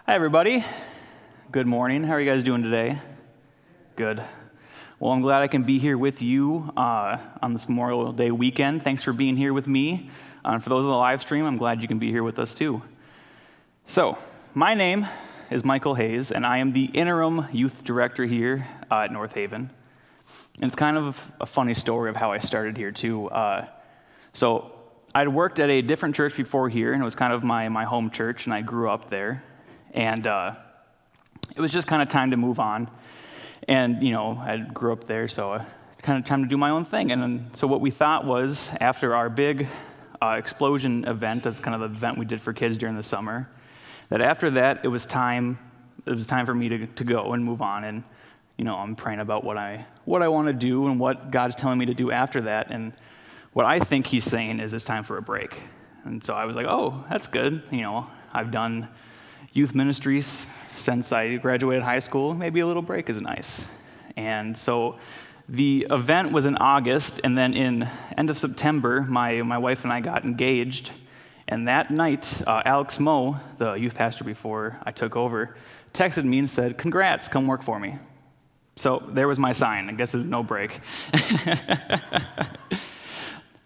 Hi, everybody. Good morning. How are you guys doing today? Good. Well, I'm glad I can be here with you on this Memorial Day weekend. Thanks for being here with me. For those on the live stream, I'm glad you can be here with us too. So, my name is Michael Hayes, and I am the interim youth director here at North Haven. And it's kind of a funny story of how I started here too. So, I'd worked at a different church before here, and it was kind of my home church, and I grew up there. And it was just kind of time to move on. And, I grew up there, so kind of time to do my own thing. And then, so what we thought was, after our big explosion event, that's kind of the event we did for kids during the summer, that after that, it was time for me to go and move on. And, I'm praying about what I want to do and what God's telling me to do after that. And what I think he's saying is it's time for a break. And so I was like, oh, that's good. I've done youth ministries since I graduated high school. Maybe a little break is nice. And so the event was in August, and then in end of September, my wife and I got engaged. And that night, Alex Moe, the youth pastor before I took over, texted me and said, "Congrats, come work for me." So there was my sign. I guess there's no break.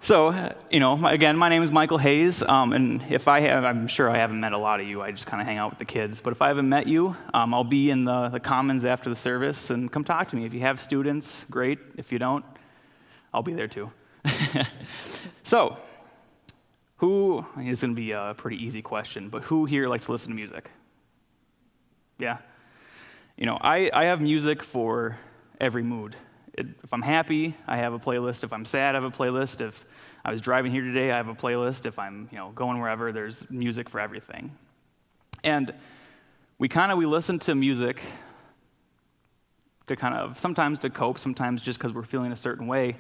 So, again, my name is Michael Hayes, and I'm sure I haven't met a lot of you. I just kind of hang out with the kids. But if I haven't met you, I'll be in the commons after the service, and come talk to me. If you have students, great. If you don't, I'll be there too. So, it's going to be a pretty easy question, but who here likes to listen to music? Yeah. I have music for every mood. If I'm happy, I have a playlist. If I'm sad, I have a playlist. If I was driving here today, I have a playlist. If I'm, going wherever, there's music for everything. And we listen to music to sometimes to cope, sometimes just because we're feeling a certain way.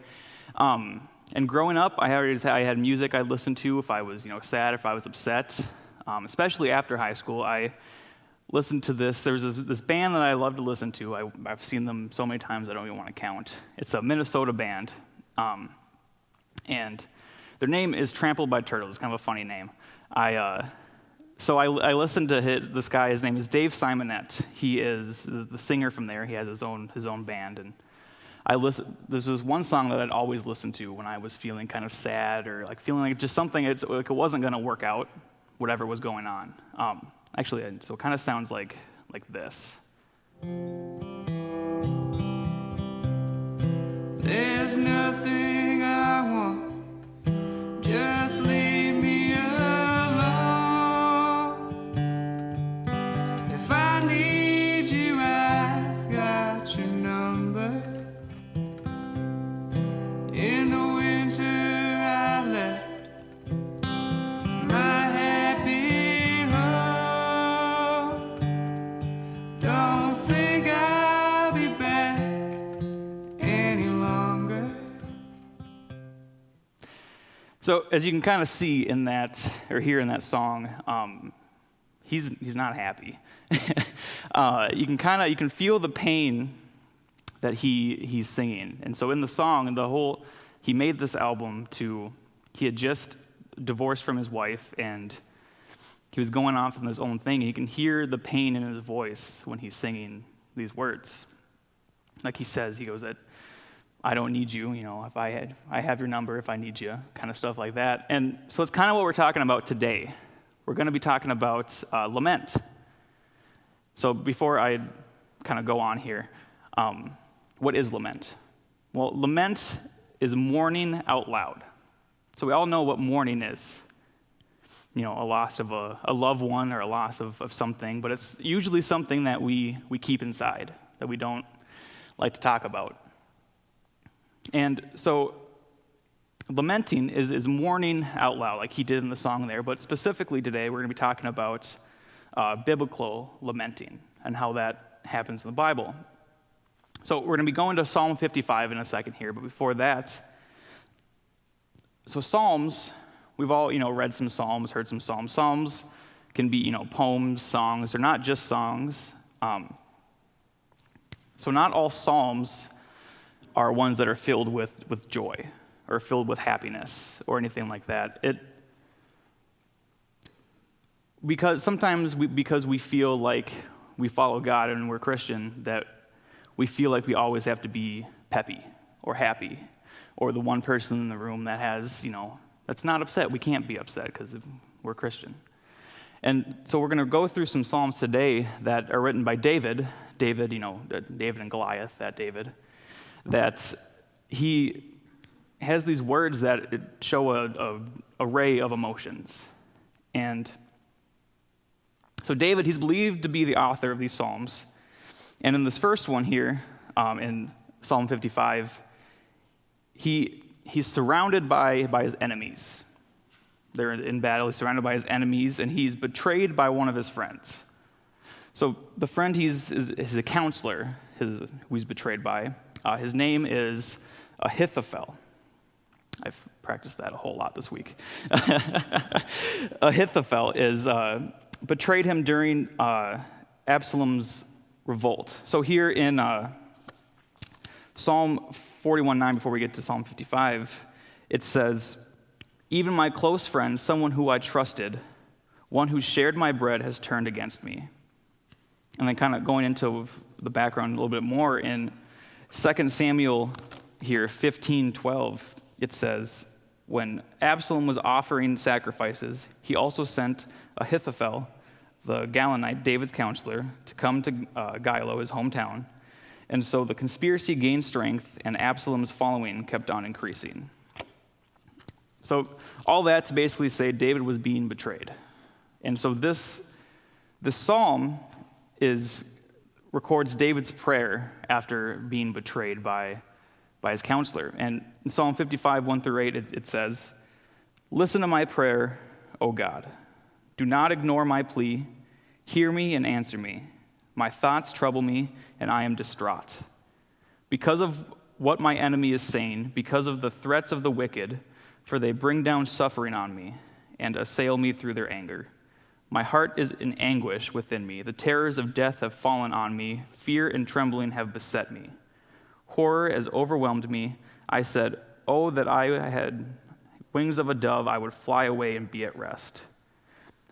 And growing up, I had music I listened to if I was, sad, if I was upset. Especially after high school, I listened to this. There's this band that I love to listen to. I've seen them so many times I don't even want to count. It's a Minnesota band, and their name is Trampled by Turtles. It's kind of a funny name. So I listened to this guy. His name is Dave Simonette. He is the singer from there. He has his own band, and This was one song that I'd always listen to when I was feeling kind of sad or feeling like just something. It wasn't going to work out, whatever was going on. So it kind of sounds like this. There's nothing I want, just leave me alone. If I need you, I've got your number. In the winter I left my happy home. Don't think I'll be back any longer. So as you can kind of see in that, or hear in that song, he's not happy. You can feel the pain that he's singing. And so in the song, he made this album he had just divorced from his wife, and he was going off on his own thing. And you can hear the pain in his voice when he's singing these words. Like he goes that, "I don't need you, if I have your number if I need you," kind of stuff like that. And so it's kind of what we're talking about today. We're going to be talking about lament. So before I kind of go on here, what is lament? Well, lament is mourning out loud. So we all know what mourning is. A loss of a loved one or a loss of something, but it's usually something that we keep inside, that we don't like to talk about. And so lamenting is mourning out loud, like he did in the song there, but specifically today we're going to be talking about biblical lamenting and how that happens in the Bible. So we're going to be going to Psalm 55 in a second here, but before that, so Psalms, we've all, read some Psalms, heard some Psalms. Psalms can be, poems, songs. They're not just songs. So not all Psalms are ones that are filled with joy or filled with happiness or anything like that. because we feel like we follow God and we're Christian, that we feel like we always have to be peppy or happy, or the one person in the room that has, that's not upset. We can't be upset because we're Christian. And so we're going to go through some Psalms today that are written by David, David and Goliath, that he has these words that show an array of emotions. And so David, he's believed to be the author of these Psalms. And in this first one here, in Psalm 55, he's surrounded by his enemies. They're in battle. He's surrounded by his enemies, and he's betrayed by one of his friends. So the friend is a counselor who he's betrayed by. His name is Ahithophel. I've practiced that a whole lot this week. Ahithophel is betrayed him during Absalom's revolt. So here in Psalm 41:9, before we get to Psalm 55, it says, "Even my close friend, someone who I trusted, one who shared my bread, has turned against me." And then kind of going into the background a little bit more, in 2 Samuel here, 15:12, it says, "When Absalom was offering sacrifices, he also sent Ahithophel, the Galilean, David's counselor, to come to Gilo, his hometown. And so the conspiracy gained strength, and Absalom's following kept on increasing." So all that to basically say David was being betrayed. And so this psalm records David's prayer after being betrayed by his counselor. And in Psalm 55, 1-8, it says, "Listen to my prayer, O God. Do not ignore my plea. Hear me and answer me. My thoughts trouble me, and I am distraught. Because of what my enemy is saying, because of the threats of the wicked, for they bring down suffering on me and assail me through their anger. My heart is in anguish within me. The terrors of death have fallen on me. Fear and trembling have beset me. Horror has overwhelmed me. I said, oh, that I had wings of a dove, I would fly away and be at rest.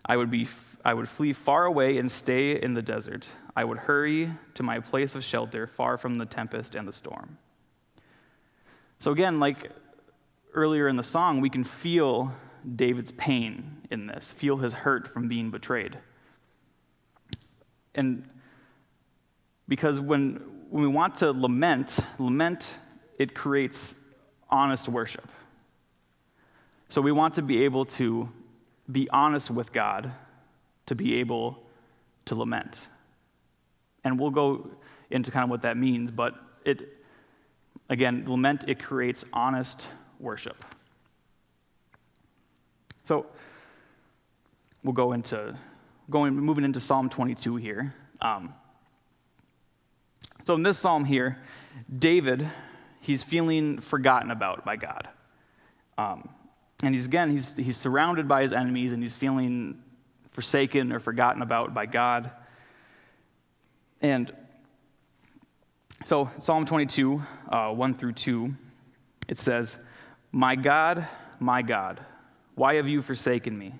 I would flee far away and stay in the desert. I would hurry to my place of shelter, far from the tempest and the storm." So again, like earlier in the song, we can feel David's pain in this, feel his hurt from being betrayed. And because when we want to lament, it creates honest worship. So we want to be able to be honest with God, to be able to lament. And we'll go into kind of what that means, but lament, it creates honest worship. So we'll moving into Psalm 22 here. So in this psalm here, David, he's feeling forgotten about by God. And he's surrounded by his enemies, and he's feeling forsaken or forgotten about by God. And so Psalm 22, 1-2, it says, my God, why have you forsaken me?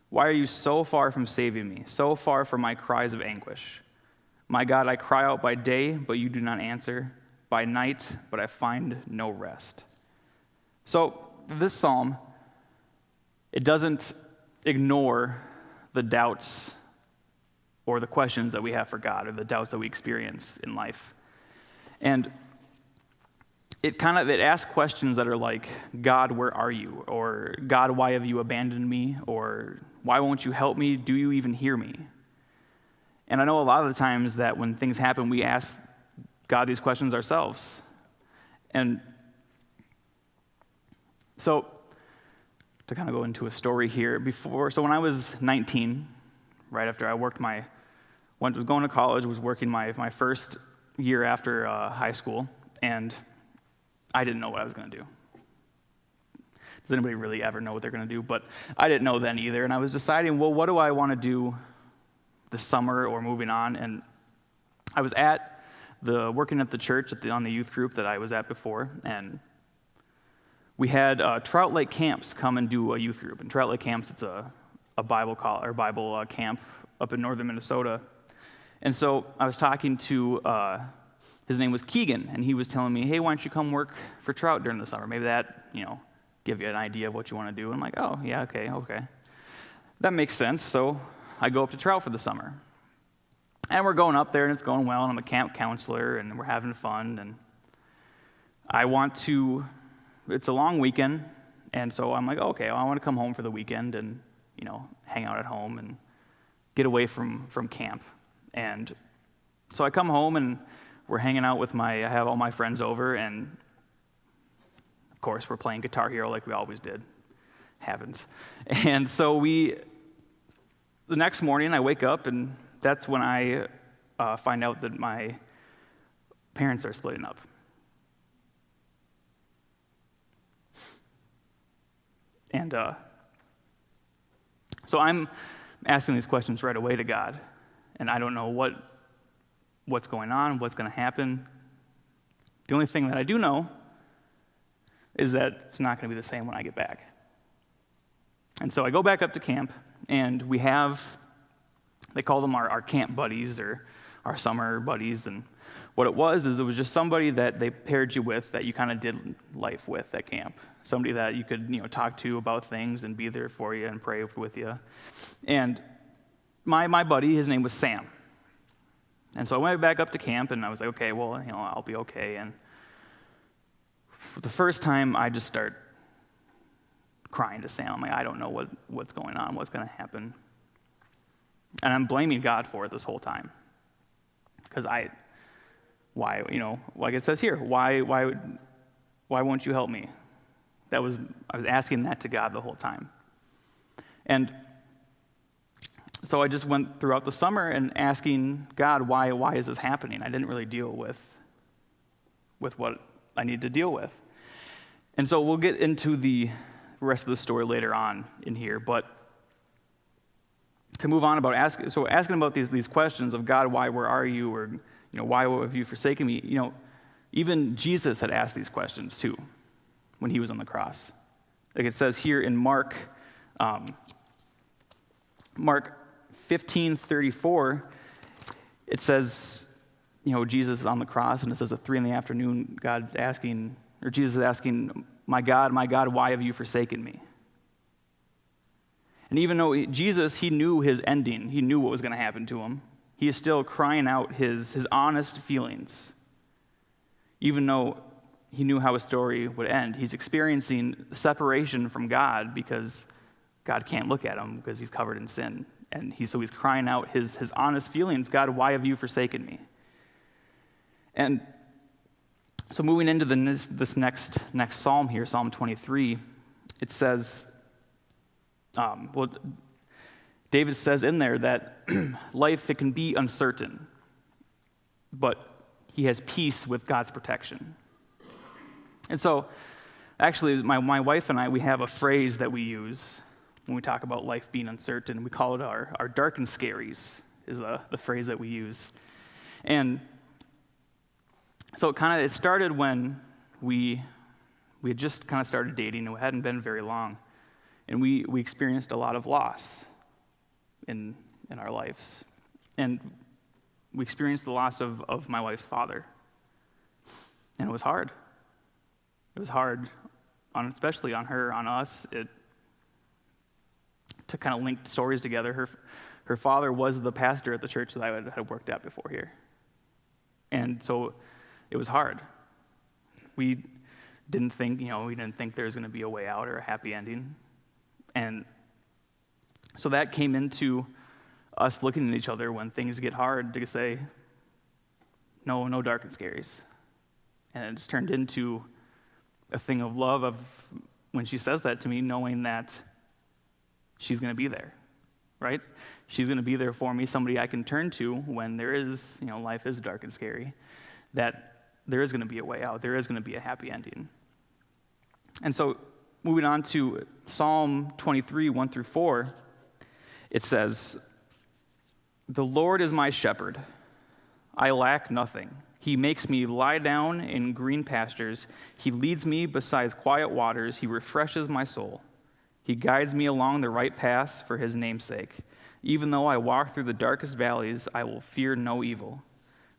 Why are you so far from saving me, so far from my cries of anguish? My God, I cry out by day, but you do not answer, by night, but I find no rest." So this psalm, it doesn't ignore the doubts or the questions that we have for God, or the doubts that we experience in life. And it asks questions that are like, God, where are you? Or God, why have you abandoned me? Or why won't you help me? Do you even hear me? And I know a lot of the times that when things happen, we ask God these questions ourselves. And so, to kind of go into a story here, so when I was 19, right after I was going to college, was working my first year after high school, and I didn't know what I was going to do. Does anybody really ever know what they're going to do? But I didn't know then either, and I was deciding, well, what do I want to do this summer or moving on? And I was working at the church on the youth group that I was at before, and we had Trout Lake Camps come and do a youth group. And Trout Lake Camps, it's a Bible camp up in northern Minnesota. And so I was talking to, his name was Keegan, and he was telling me, hey, why don't you come work for Trout during the summer? Maybe that, give you an idea of what you want to do. And I'm like, oh, yeah, okay. That makes sense. So I go up to Trout for the summer. And we're going up there, and it's going well, and I'm a camp counselor, and we're having fun, and it's a long weekend, and so I'm like, okay, well, I want to come home for the weekend and, hang out at home and get away from camp. And so I come home, and we're hanging out I have all my friends over, and of course, we're playing Guitar Hero like we always did. Happens. And so the next morning, I wake up, and that's when I find out that my parents are splitting up. And so I'm asking these questions right away to God, and I don't know what's going on, what's going to happen. The only thing that I do know is that it's not going to be the same when I get back. And so I go back up to camp, and we have, they call them our camp buddies or our summer buddies, and what it was just somebody that they paired you with that you kind of did life with at camp. Somebody that you could, talk to about things and be there for you and pray with you. And my buddy, his name was Sam. And so I went back up to camp, and I was like, okay, well, I'll be okay. And for the first time, I just start crying to Sam. I'm like, I don't know what's going on, what's going to happen. And I'm blaming God for it this whole time. Because why, like it says here, why won't you help me? I was asking that to God the whole time. And so I just went throughout the summer and asking God, why is this happening? I didn't really deal with what I need to deal with. And so we'll get into the rest of the story later on in here, but to move on about asking about these questions of God, where are you? Or, why have you forsaken me? Even Jesus had asked these questions too when he was on the cross. Like it says here in Mark 15:34, it says, Jesus is on the cross, and it says at 3 p.m, Jesus is asking, my God, why have you forsaken me? And even though Jesus, he knew his ending, he knew what was going to happen to him, he is still crying out his honest feelings. Even though he knew how his story would end, he's experiencing separation from God because God can't look at him because he's covered in sin. And he's crying out his honest feelings, God, why have you forsaken me? And so moving into this next psalm here, Psalm 23, it says, David says in there that life, it can be uncertain, but he has peace with God's protection. And so, actually, my wife and I, we have a phrase that we use when we talk about life being uncertain. We call it our dark and scaries, is the phrase that we use. And so it started when we had just kind of started dating, and it hadn't been very long. And we experienced a lot of loss in our lives. And we experienced the loss of my wife's father. And it was hard. It was hard, especially on her, on us, to kind of link stories together. Her father was the pastor at the church that I had worked at before here. And so it was hard. We didn't think there was going to be a way out or a happy ending. And so that came into us looking at each other when things get hard to say, no dark and scaries. And it's turned into a thing of love of when she says that to me, knowing that she's going to be there, right? She's going to be there for me, somebody I can turn to when there is, life is dark and scary, that there is going to be a way out, there is going to be a happy ending. And so moving on to Psalm 23, 1-4, it says, "The Lord is my shepherd. I lack nothing. He makes me lie down in green pastures. He leads me beside quiet waters. He refreshes my soul. He guides me along the right paths for his name's sake. Even though I walk through the darkest valleys, I will fear no evil,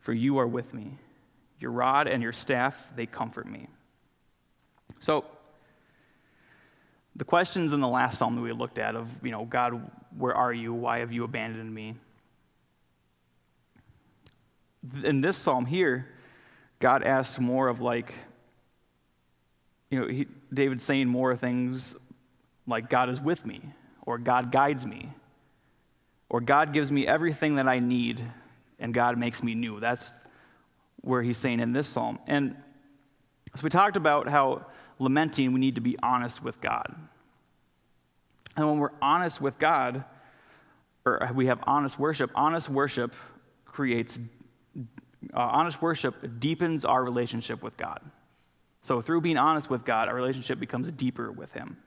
for you are with me. Your rod and your staff, they comfort me. So, the questions in the last psalm that we looked at of, God, where are you? Why have you abandoned me? In this psalm here, God asks more of David's saying more things like God is with me, or God guides me, or God gives me everything that I need, and God makes me new. That's where he's saying in this psalm. And so we talked about how lamenting, we need to be honest with God. And when we're honest with God, or we have honest worship deepens our relationship with God. So through being honest with God, our relationship becomes deeper with him.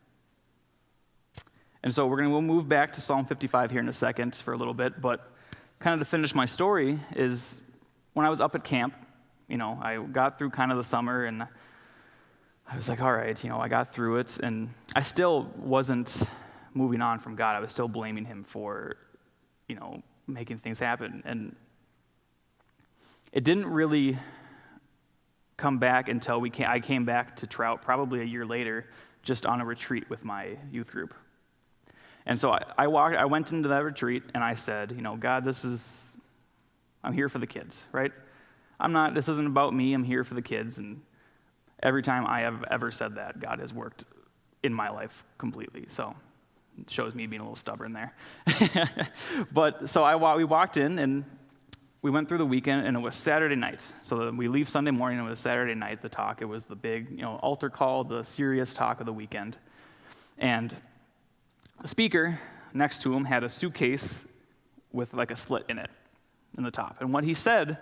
And so we'll move back to Psalm 55 here in a second for a little bit, but kind of to finish my story is when I was up at camp, I got through kind of the summer, and I was like, all right, I got through it, and I still wasn't moving on from God. I was still blaming him for, making things happen. And it didn't really come back until I came back to Trout probably a year later, just on a retreat with my youth group. And so I went into that retreat, and I said, God, I'm here for the kids, right? This isn't about me, I'm here for the kids. And every time I have ever said that, God has worked in my life completely. So it shows me being a little stubborn there. But so we walked in, and we went through the weekend, and it was Saturday night. So we leave Sunday morning, and it was Saturday night, the talk. It was the big, altar call, the serious talk of the weekend. And the speaker next to him had a suitcase with a slit in it, in the top. And what he said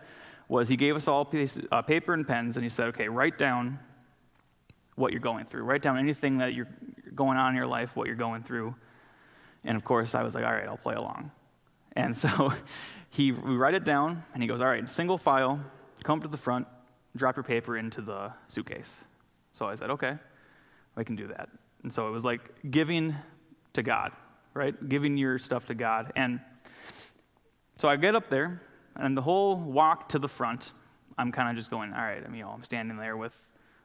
was, he gave us all paper and pens, and he said, okay, write down what you're going through. Write down anything that you're going on in your life, what you're going through. And of course, I was like, all right, I'll play along. And so we write it down, and he goes, all right, single file, come to the front, drop your paper into the suitcase. So I said, okay, I can do that. And so it was like giving to God, right? Giving your stuff to God. And so I get up there, and the whole walk to the front, I'm kind of just going, all right, I'm standing there with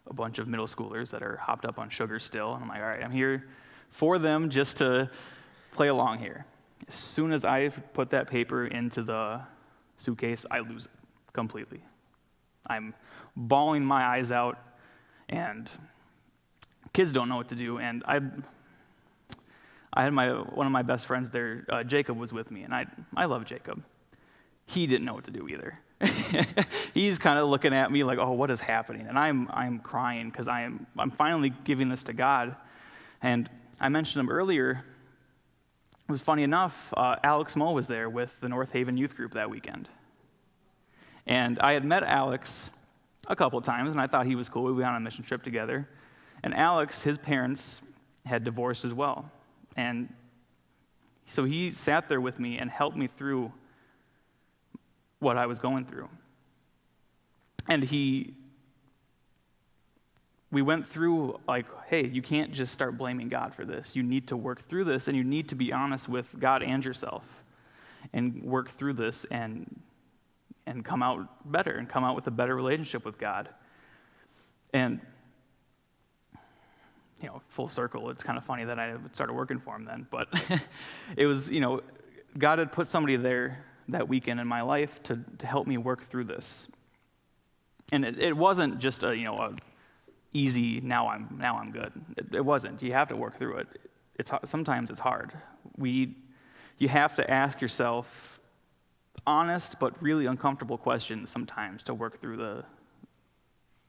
a bunch of middle schoolers that are hopped up on sugar still, and I'm like, all right, I'm here for them just to play along here. As soon as I put that paper into the suitcase, I lose it completely. I'm bawling my eyes out, and kids don't know what to do, and I had one of my best friends there, Jacob, was with me, and I love Jacob. He didn't know what to do either. He's kind of looking at me like, oh, what is happening? And I'm crying because I'm finally giving this to God. And I mentioned him earlier. It was funny enough, Alex Moe was there with the North Haven youth group that weekend. And I had met Alex a couple of times, and I thought he was cool. We went on a mission trip together. And Alex, his parents had divorced as well. And so he sat there with me and helped me through what I was going through. And we went through hey, you can't just start blaming God for this. You need to work through this, and you need to be honest with God and yourself and work through this and come out better and come out with a better relationship with God. And full circle, it's kind of funny that I started working for him then, but it was, God had put somebody there that weekend in my life to help me work through this. And it wasn't just a easy, now I'm good. It wasn't. You have to work through it. Sometimes it's hard. You have to ask yourself honest but really uncomfortable questions sometimes to work through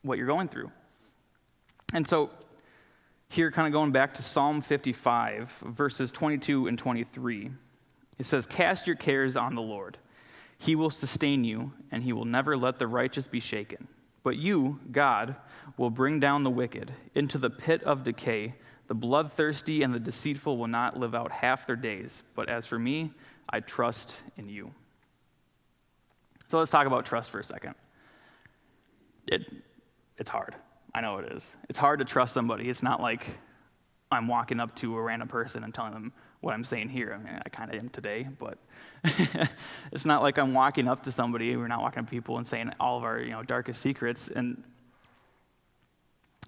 what you're going through. And so here, kind of going back to Psalm 55, verses 22 and 23, it says, "Cast your cares on the Lord. He will sustain you, and he will never let the righteous be shaken. But you, God, will bring down the wicked into the pit of decay. The bloodthirsty and the deceitful will not live out half their days. But as for me, I trust in you." So let's talk about trust for a second. It's hard. I know it is. It's hard to trust somebody. It's not like I'm walking up to a random person and telling them what I'm saying here. I mean, I kind of am today, but it's not like I'm walking up to somebody. We're not walking up to people and saying all of our darkest secrets. And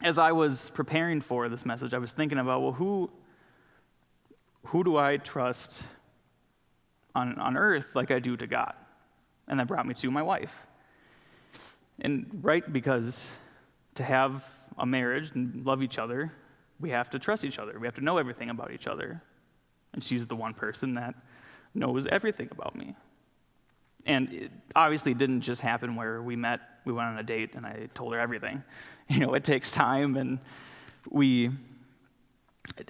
as I was preparing for this message, I was thinking about, well, who do I trust on earth like I do to God? And that brought me to my wife. And right, because to have a marriage and love each other, we have to trust each other. We have to know everything about each other. And she's the one person that knows everything about me. And it obviously didn't just happen where we met, we went on a date, and I told her everything. It takes time, and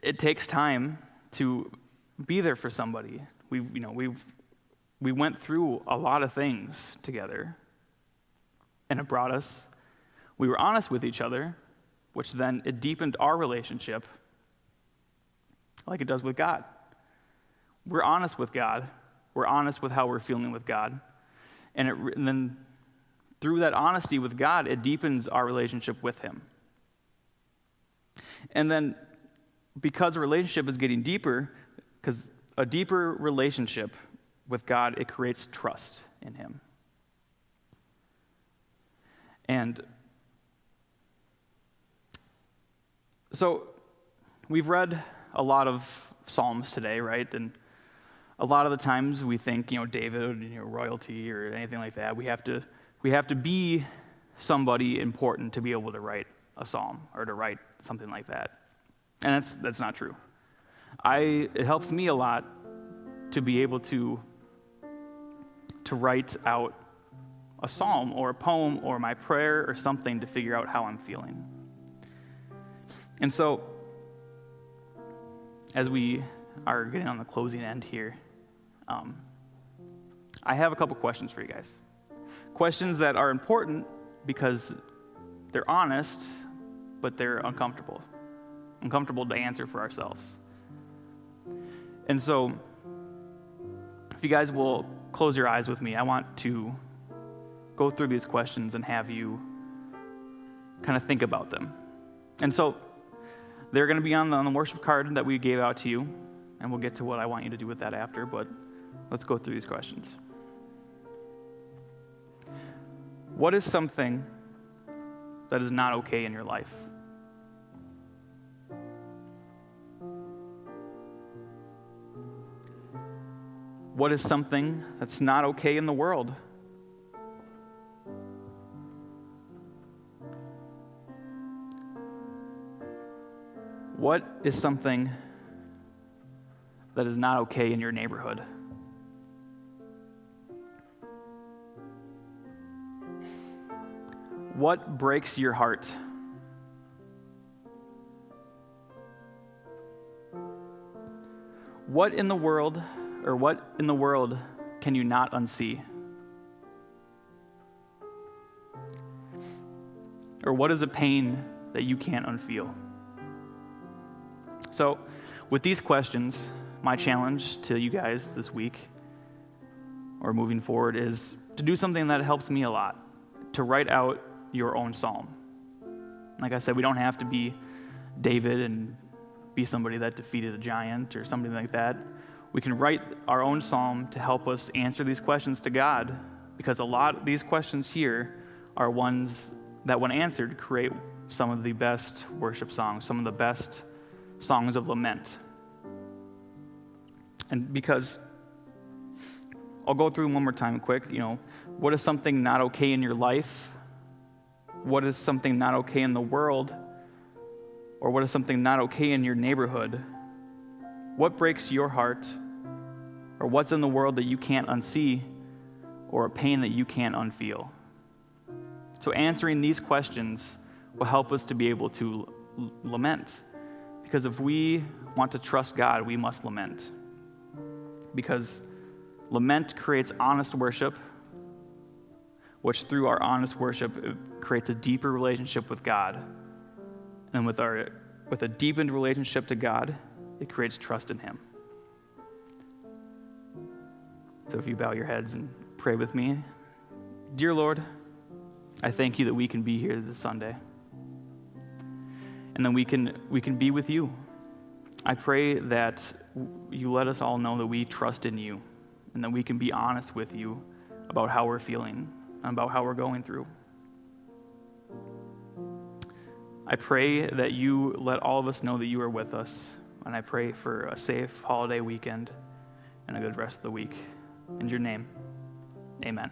it takes time to be there for somebody. We went through a lot of things together, and it brought us. We were honest with each other, which then it deepened our relationship like it does with God. We're honest with God. We're honest with how we're feeling with God. And then through that honesty with God, it deepens our relationship with him. And then because a relationship is getting deeper, because a deeper relationship with God, it creates trust in him. And so we've read a lot of Psalms today, right? And a lot of the times we think, David, royalty or anything like that. We have to be somebody important to be able to write a psalm or to write something like that. And that's not true. It helps me a lot to be able to write out a psalm or a poem or my prayer or something to figure out how I'm feeling. And so, as we are getting on the closing end here, I have a couple questions for you guys. Questions that are important because they're honest, but they're uncomfortable. Uncomfortable to answer for ourselves. And so, if you guys will close your eyes with me, I want to go through these questions and have you kind of think about them. And so, they're going to be on the worship card that we gave out to you, and we'll get to what I want you to do with that after, but let's go through these questions. What is something that is not okay in your life? What is something that's not okay in the world? What is something that is not okay in your neighborhood? What breaks your heart? What in the world can you not unsee? Or what is a pain that you can't unfeel? So, with these questions, my challenge to you guys this week, or moving forward, is to do something that helps me a lot, to write out your own psalm. Like I said, we don't have to be David and be somebody that defeated a giant or something like that. We can write our own psalm to help us answer these questions to God, because a lot of these questions here are ones that, when answered, create some of the best worship songs, some of the best songs of lament. And because, I'll go through them one more time quick, what is something not okay in your life? What is something not okay in the world? Or what is something not okay in your neighborhood? What breaks your heart? Or what's in the world that you can't unsee? Or a pain that you can't unfeel? So answering these questions will help us to be able to lament. Because if we want to trust God, we must lament. Because lament creates honest worship, which through our honest worship, it creates a deeper relationship with God. And with a deepened relationship to God, it creates trust in him. So if you bow your heads and pray with me. Dear Lord, I thank you that we can be here this Sunday. And then we can be with you. I pray that you let us all know that we trust in you and that we can be honest with you about how we're feeling and about how we're going through. I pray that you let all of us know that you are with us, and I pray for a safe holiday weekend and a good rest of the week. In your name, amen.